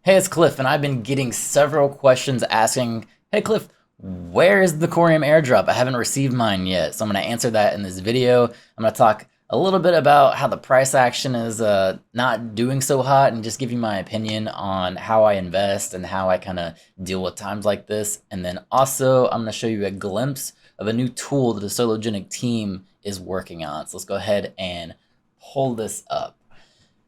Hey, it's Cliff, and I've been getting several questions asking, hey Cliff, where is the Coreum Airdrop? I haven't received mine yet, so I'm going to answer that in this video. I'm going to talk a little bit about how the price action is not doing so hot and just give you my opinion on how I invest and how I kind of deal with times like this. And then also, I'm going to show you a glimpse of a new tool that the sologenic team is working on. So let's go ahead and pull this up.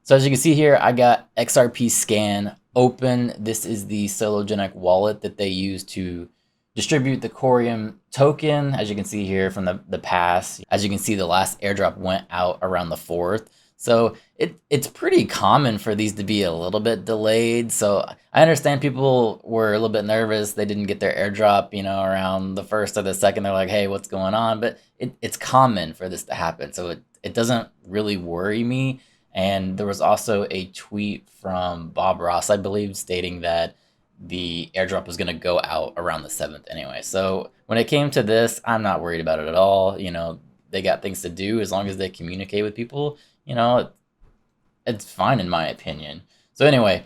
So as you can see here, I got XRP scan open. This is the sologenic wallet that they use to distribute the Coreum token. As you can see here from the past, as you can see, the last airdrop went out around the 4th. So it's pretty common for these to be a little bit delayed. So I understand people were a little bit nervous. They didn't get their airdrop, around the 1st or the 2nd. They're like, hey, what's going on? But it's common for this to happen. So it doesn't really worry me. And there was also a tweet from Bob Ross, I believe, stating that the airdrop was going to go out around the 7th anyway. So when it came to this, I'm not worried about it at all. They got things to do as long as they communicate with people. It's fine in my opinion. So anyway,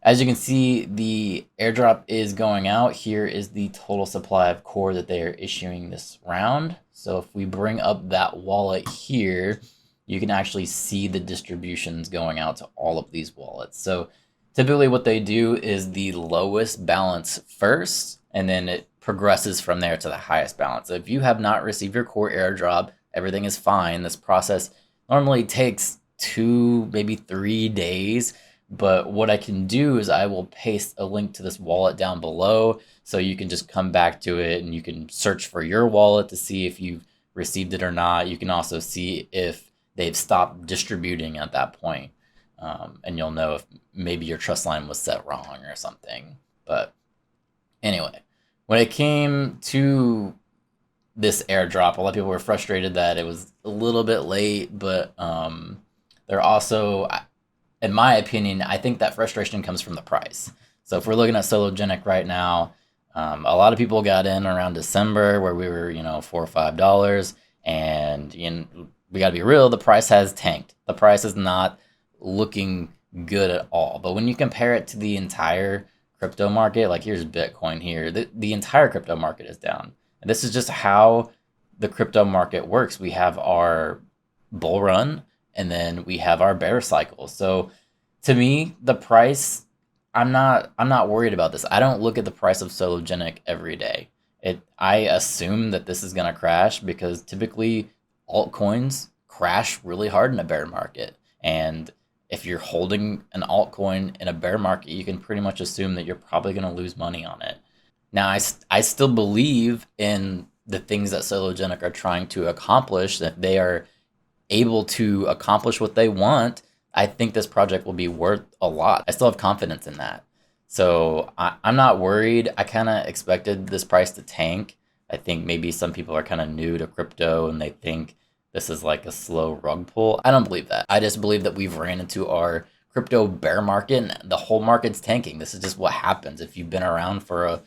as you can see, the airdrop is going out. Here is the total supply of core that they are issuing this round. So if we bring up that wallet here, you can actually see the distributions going out to all of these wallets. So typically what they do is the lowest balance first, and then it progresses from there to the highest balance. So if you have not received your core airdrop, everything is fine. This process normally takes 2, maybe 3 days. But what I can do is I will paste a link to this wallet down below, so you can just come back to it and you can search for your wallet to see if you've received it or not. You can also see if they've stopped distributing at that point. And you'll know if maybe your trust line was set wrong or something. But anyway, when it came to this airdrop, a lot of people were frustrated that it was a little bit late, but they're also, in my opinion, I think that frustration comes from the price. So if we're looking at sologenic right now, a lot of people got in around December where we were, $4 or $5, and we got to be real, the price has tanked. The price is not looking good at all. But when you compare it to the entire crypto market, like here's Bitcoin here, the entire crypto market is down. And this is just how the crypto market works. We have our bull run and then we have our bear cycle. So to me, the price, I'm not worried about this. I don't look at the price of sologenic every day. I assume that this is going to crash because typically altcoins crash really hard in a bear market. And if you're holding an altcoin in a bear market, you can pretty much assume that you're probably going to lose money on it. Now, I still believe in the things that sologenic are trying to accomplish, that they are able to accomplish what they want. I think this project will be worth a lot. I still have confidence in that. So I'm not worried. I kind of expected this price to tank. I think maybe some people are kind of new to crypto and they think this is like a slow rug pull. I don't believe that. I just believe that we've ran into our crypto bear market and the whole market's tanking. This is just what happens. If you've been around for a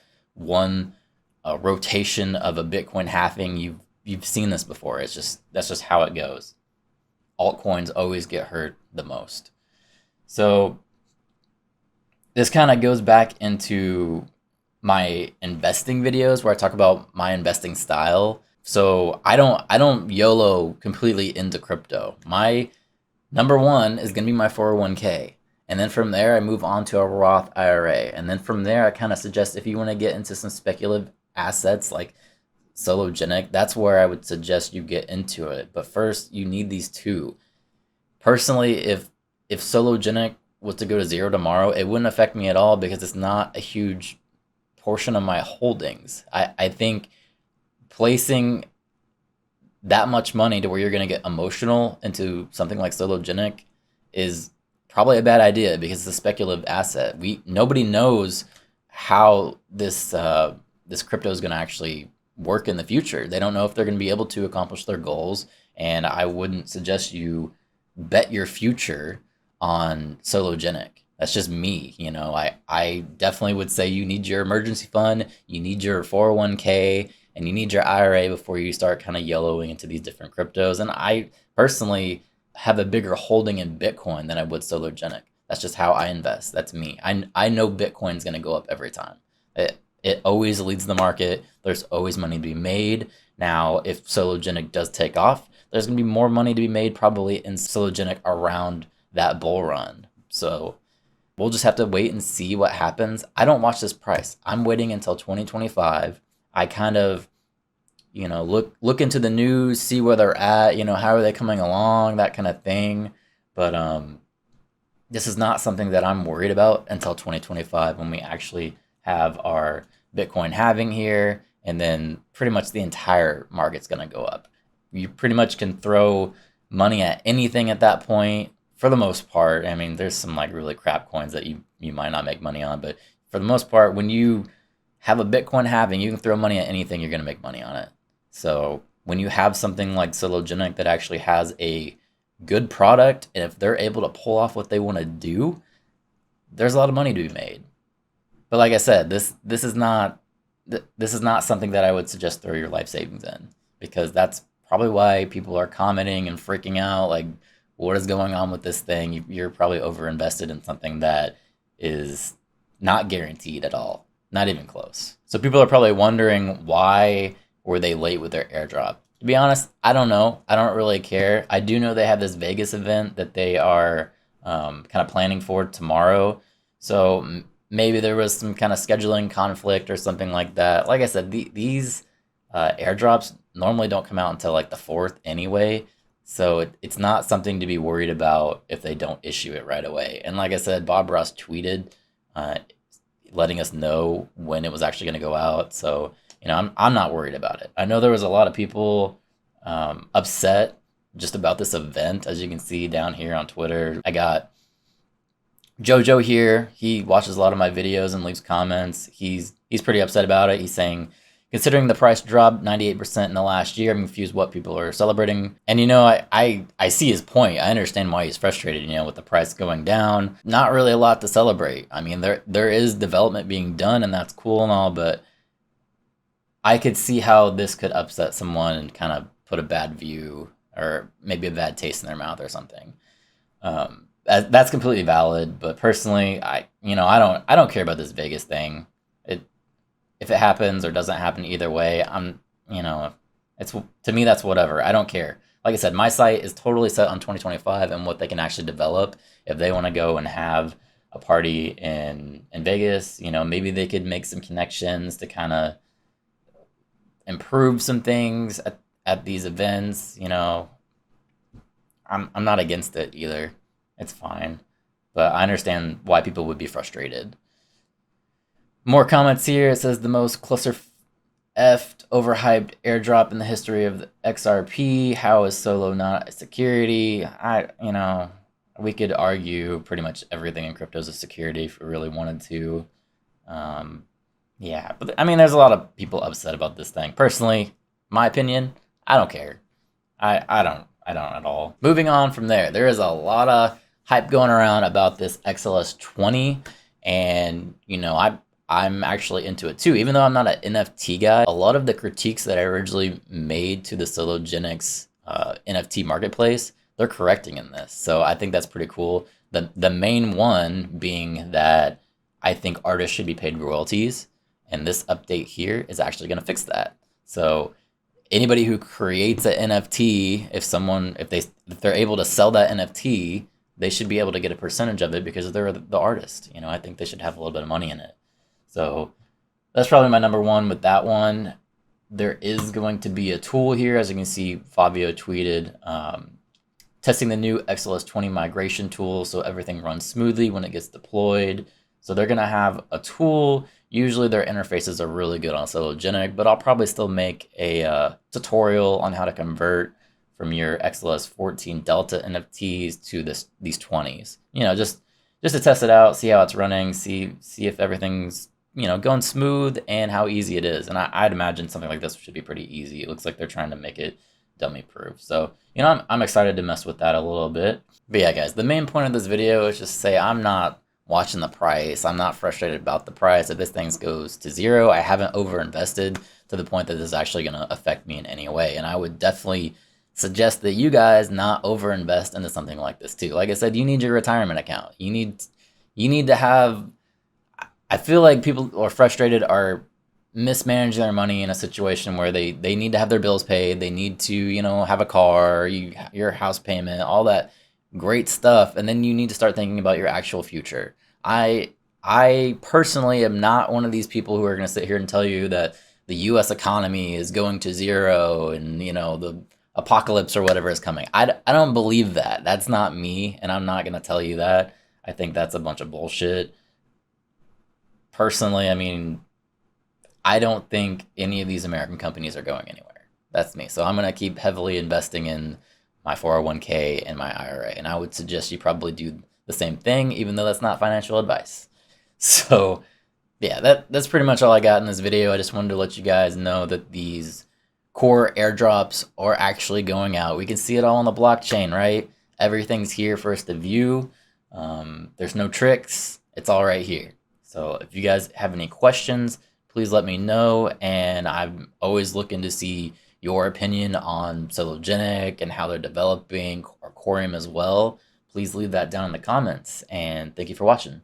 rotation of a Bitcoin halving, you've seen this before. That's just how it goes. Altcoins always get hurt the most. So this kind of goes back into my investing videos where I talk about my investing style. So I don't YOLO completely into crypto. My number one is going to be my 401k. And then from there, I move on to a Roth IRA. And then from there, I kind of suggest if you want to get into some speculative assets like sologenic, that's where I would suggest you get into it. But first, you need these two. Personally, if sologenic was to go to zero tomorrow, it wouldn't affect me at all because it's not a huge portion of my holdings. I think placing that much money to where you're going to get emotional into something like sologenic is probably a bad idea because it's a speculative asset. Nobody knows how this crypto is going to actually work in the future. They don't know if they're going to be able to accomplish their goals, and I wouldn't suggest you bet your future on sologenic. That's just me. I definitely would say you need your emergency fund, you need your 401k, and you need your IRA before you start kind of YOLOing into these different cryptos. And I personally have a bigger holding in Bitcoin than I would sologenic. That's just how I invest. That's me. I know Bitcoin's going to go up every time. It always leads the market. There's always money to be made. Now, if sologenic does take off, there's going to be more money to be made probably in sologenic around that bull run. So we'll just have to wait and see what happens. I don't watch this price. I'm waiting until 2025. I kind of, look into the news, see where they're at, how are they coming along, that kind of thing. But this is not something that I'm worried about until 2025 when we actually have our Bitcoin halving here, and then pretty much the entire market's going to go up. You pretty much can throw money at anything at that point for the most part. I mean, there's some like really crap coins that you might not make money on, but for the most part, when you have a Bitcoin halving, you can throw money at anything, you're going to make money on it. So when you have something like sologenic that actually has a good product, and if they're able to pull off what they want to do, there's a lot of money to be made. But like I said, this is not something that I would suggest throw your life savings in, because that's probably why people are commenting and freaking out, like, what is going on with this thing? You're probably overinvested in something that is not guaranteed at all, not even close. So people are probably wondering, why were they late with their airdrop? To be honest, I don't know. I don't really care. I do know they have this Vegas event that they are kind of planning for tomorrow. So maybe there was some kind of scheduling conflict or something like that. Like I said, these airdrops normally don't come out until like the 4th anyway. So it's not something to be worried about if they don't issue it right away. And like I said, Bob Ross tweeted letting us know when it was actually going to go out. So, I'm not worried about it. I know there was a lot of people upset just about this event, as you can see down here on Twitter. I got Jojo here. He watches a lot of my videos and leaves comments. He's pretty upset about it. He's saying, considering the price dropped 98% in the last year, I'm confused what people are celebrating. And I see his point. I understand why he's frustrated, with the price going down. Not really a lot to celebrate. I mean, there is development being done, and that's cool and all, but I could see how this could upset someone and kind of put a bad view or maybe a bad taste in their mouth or something. That's completely valid, but personally, I don't care about this Vegas thing. If it happens or doesn't happen, either way, it's, to me, that's whatever. I don't care. Like I said, my site is totally set on 2025 and what they can actually develop. If they want to go and have a party in Vegas, maybe they could make some connections to kind of improve some things at these events. I'm not against it either. It's fine. But I understand why people would be frustrated. More comments here. It says the most cluster-effed, overhyped airdrop in the history of the XRP. How is Solo not a security? We could argue pretty much everything in crypto is a security if we really wanted to. Yeah, but I mean, there's a lot of people upset about this thing. Personally, my opinion, I don't care. I don't at all. Moving on from there is a lot of hype going around about this XLS-20, and I'm actually into it too. Even though I'm not an NFT guy, a lot of the critiques that I originally made to the sologenics NFT marketplace, they're correcting in this. So I think that's pretty cool. The main one being that I think artists should be paid royalties, and this update here is actually going to fix that. So anybody who creates an NFT, if they're able to sell that NFT, they should be able to get a percentage of it because they're the artist. I think they should have a little bit of money in it. So that's probably my number one with that one. There is going to be a tool here, as you can see, Fabio tweeted, testing the new XLS-20 migration tool so everything runs smoothly when it gets deployed. So they're going to have a tool. Usually their interfaces are really good on sologenic, but I'll probably still make a tutorial on how to convert from your XLS-14 Delta NFTs to these 20s. Just to test it out, see how it's running, see if everything's going smooth and how easy it is. And I'd imagine something like this should be pretty easy. It looks like they're trying to make it dummy proof. So, I'm excited to mess with that a little bit. But yeah, guys, the main point of this video is just to say I'm not watching the price. I'm not frustrated about the price. If this thing goes to zero, I haven't overinvested to the point that this is actually going to affect me in any way. And I would definitely suggest that you guys not overinvest into something like this too. Like I said, you need your retirement account. You need to have. I feel like people are frustrated are mismanaging their money in a situation where they need to have their bills paid. They need to have a car, your house payment, all that great stuff, and then you need to start thinking about your actual future. I personally am not one of these people who are going to sit here and tell you that the U.S. economy is going to zero and the apocalypse or whatever is coming. I don't believe that. That's not me, and I'm not going to tell you that. I think that's a bunch of bullshit. Personally, I mean, I don't think any of these American companies are going anywhere. That's me. So I'm going to keep heavily investing in my 401k and my IRA. And I would suggest you probably do the same thing, even though that's not financial advice. So, yeah, that's pretty much all I got in this video. I just wanted to let you guys know that these core airdrops are actually going out. We can see it all on the blockchain, right? Everything's here for us to view. There's no tricks. It's all right here. So if you guys have any questions, please let me know. And I'm always looking to see your opinion on sologenic and how they're developing, or Coreum as well. Please leave that down in the comments. And thank you for watching.